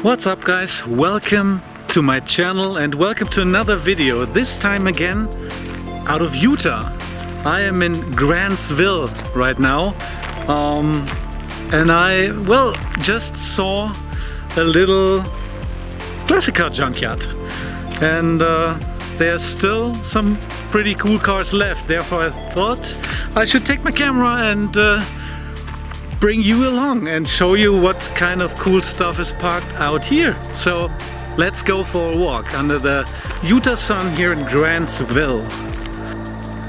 What's up guys, welcome to my channel and welcome to another video, this time again out of Utah. I am in Grantsville right now and I, just saw a little classic car junkyard and there's still some pretty cool cars left, therefore I thought I should take my camera and bring you along and show you what kind of cool stuff is parked out here. So let's go for a walk under the Utah sun here in Grantsville.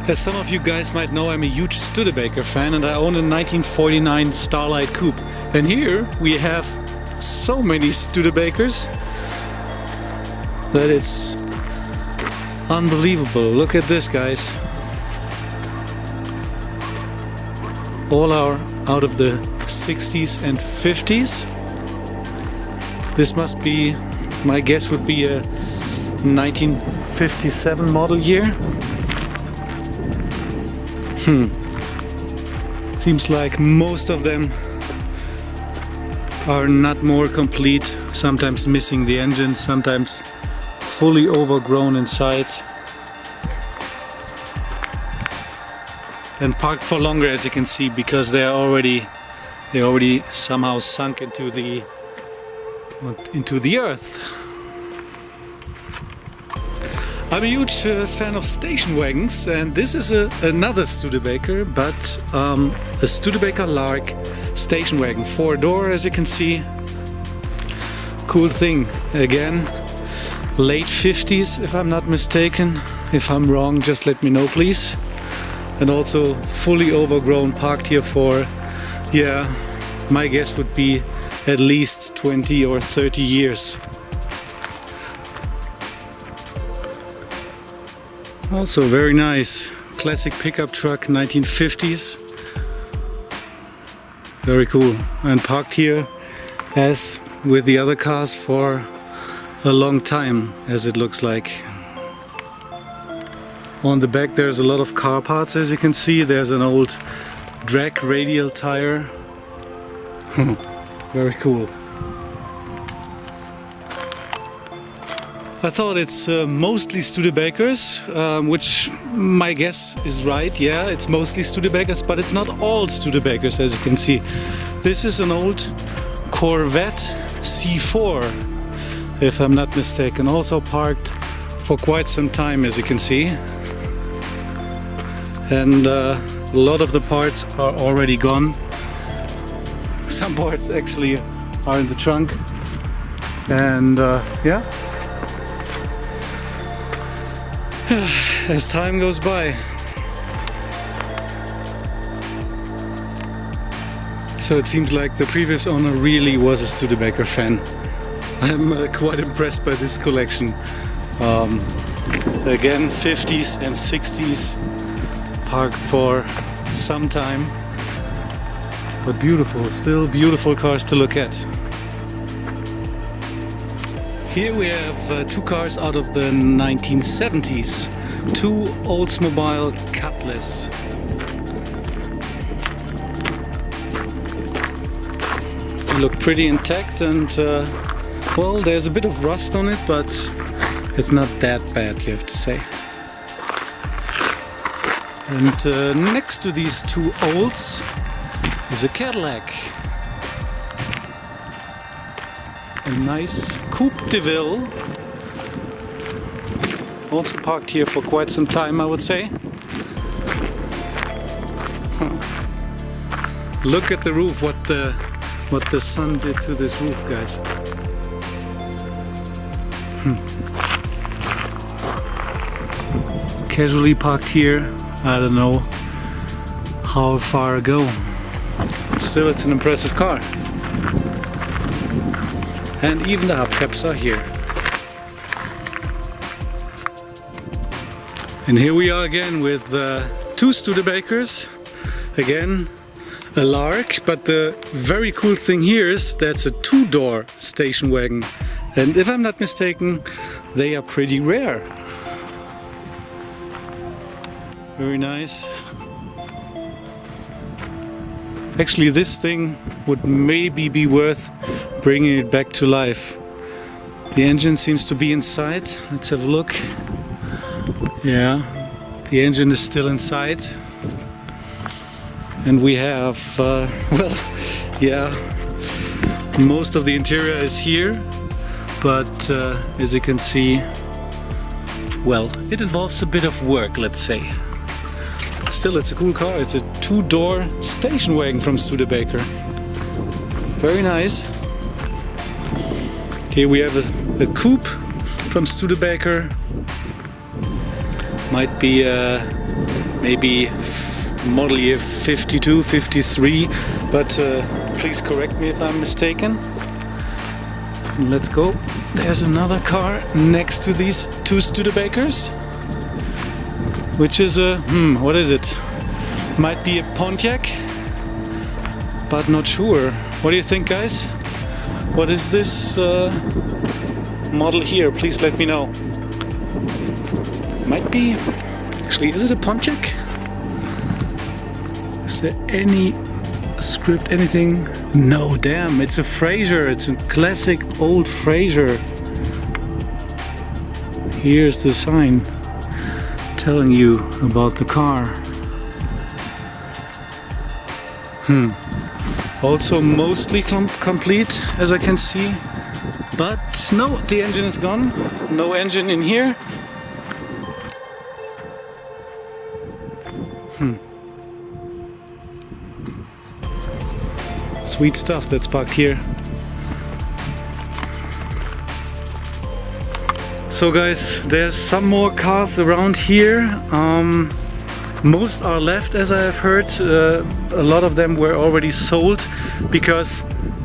As some of you guys might know, I'm a huge Studebaker fan and I own a 1949 Starlight Coupe. And here we have so many Studebakers that it's unbelievable. Look at this, guys. All are out of the 60s and 50s. This must be, my guess would be a 1957 model year. Seems like most of them are not more complete, sometimes missing the engine, sometimes fully overgrown inside. And parked for longer, as you can see, because they already somehow sunk into the earth. I'm a huge fan of station wagons, and this is another Studebaker, but a Studebaker Lark station wagon, 4-door, as you can see. Cool thing. Again, late 50s, if I'm not mistaken. If I'm wrong, just let me know, please. And also fully overgrown, parked here for, my guess would be at least 20 or 30 years. Also very nice, classic pickup truck, 1950s. Very cool, and parked here as with the other cars for a long time, as it looks like. On the back there's a lot of car parts, as you can see. There's an old drag radial tire. Very cool. I thought it's mostly Studebakers, which my guess is right. Yeah, it's mostly Studebakers, but it's not all Studebakers, as you can see. This is an old Corvette C4, if I'm not mistaken, also parked for quite some time, as you can see. And a lot of the parts are already gone. Some parts actually are in the trunk. And as time goes by. So it seems like the previous owner really was a Studebaker fan. I'm quite impressed by this collection. Again, 50s and 60s. Parked for some time, but beautiful, still beautiful cars to look at. Here we have two cars out of the 1970s, two Oldsmobiles Cadillacs. They look pretty intact and there's a bit of rust on it, but it's not that bad, you have to say. And next to these two Olds is a Cadillac. A nice Coupe de Ville. Also parked here for quite some time, I would say. Look at the roof, what the sun did to this roof, guys. Casually parked here. I don't know how far ago. Still, it's an impressive car. And even the hubcaps are here. And here we are again with two Studebakers. Again, a Lark, but the very cool thing here is that's a 2-door station wagon. And if I'm not mistaken, they are pretty rare. Very nice. Actually, this thing would maybe be worth bringing it back to life. The engine seems to be inside. Let's have a look. Yeah, the engine is still inside. And we have, well, yeah, most of the interior is here. But as you can see, well, it involves a bit of work, let's say. But still, it's a cool car. It's a two-door station wagon from Studebaker. Very nice. Here we have a coupe from Studebaker. Might be maybe model year 52, 53, but please correct me if I'm mistaken. Let's go. There's another car next to these two Studebakers, which is a, what is it? Might be a Pontiac, but not sure. What do you think, guys? What is this model here? Please let me know. Might be, actually, is it a Pontiac? Is there any script, anything? No, damn, it's a Fraser. It's a classic old Fraser. Here's the sign telling you about the car. Also mostly complete, as I can see. But no, the engine is gone. No engine in here. Sweet stuff that's parked here. So guys, there's some more cars around here. Most are left, as I have heard. A lot of them were already sold because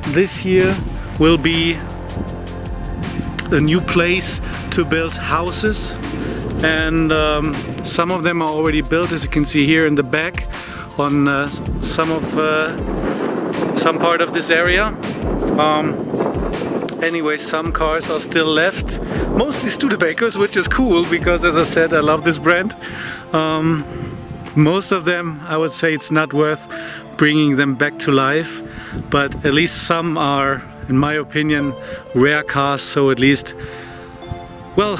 this here will be a new place to build houses, and some of them are already built, as you can see here in the back on some part of this area. Anyway, some cars are still left, mostly Studebakers, which is cool because, as I said, I love this brand. Most of them, I would say it's not worth bringing them back to life, but at least some are, in my opinion, rare cars. So at least, well,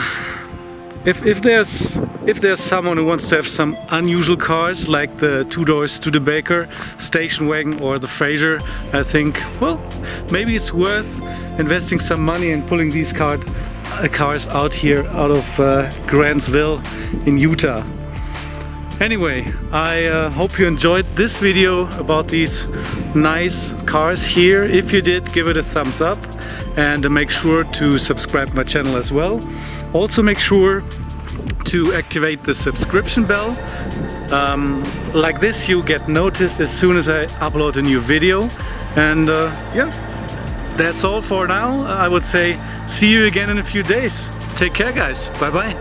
if there's someone who wants to have some unusual cars like the two-door Studebaker station wagon or the Fraser, I think, well, maybe it's worth investing some money and pulling these cars out here, out of Grantsville in Utah. Anyway, I hope you enjoyed this video about these nice cars here. If you did, give it a thumbs up and make sure to subscribe to my channel as well. Also make sure to activate the subscription bell. Like this, you get noticed as soon as I upload a new video. And yeah, that's all for now. I would say see you again in a few days. Take care, guys. Bye bye.